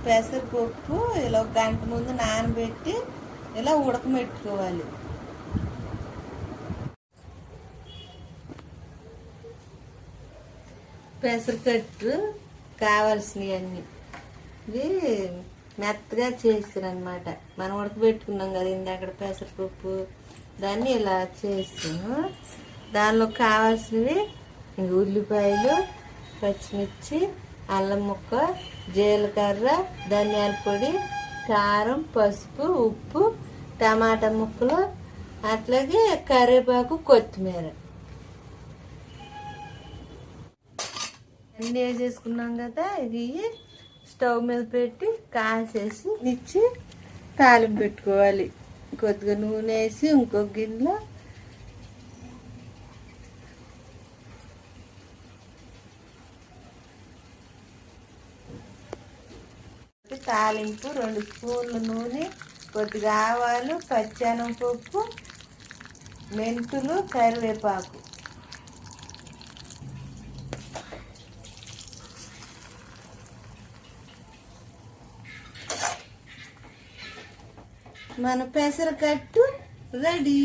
పెసరపప్పు ఇలా ఒక గంట ముందు నానబెట్టి ఇలా ఉడకబెట్టుకోవాలి. పెసరకట్టు కావాల్సినవన్నీ ఇది మెత్తగా చేసారనమాట. మనం ఉడకబెట్టుకున్నాం కదా ఇందాక పెసరపప్పు, దాన్ని ఇలా చేసాను. దానిలో కావాల్సినవి ఉల్లిపాయలు, పచ్చిమిర్చి, అల్లం ముక్క, జీలకర్ర, ధనియాల పొడి, కారం, పసుపు, ఉప్పు, టమాటా ముక్కలు, అట్లాగే కరివేపాకు, కొత్తిమీర అన్నీ వేసేసుకున్నాం కదా. ఇది స్టవ్ మీద పెట్టి కాసేసి ఇచ్చి తాలింపు పెట్టుకోవాలి. కొద్దిగా నూనె వేసి ఇంకొక గిన్నెలో తాలింపు 2 స్పూన్ల నూనె, కొద్దిగా ఆవాలు, పచ్చెనగపప్పు, మెంతులు, కరివేపాకు. మన పెసరకట్టు రెడీ.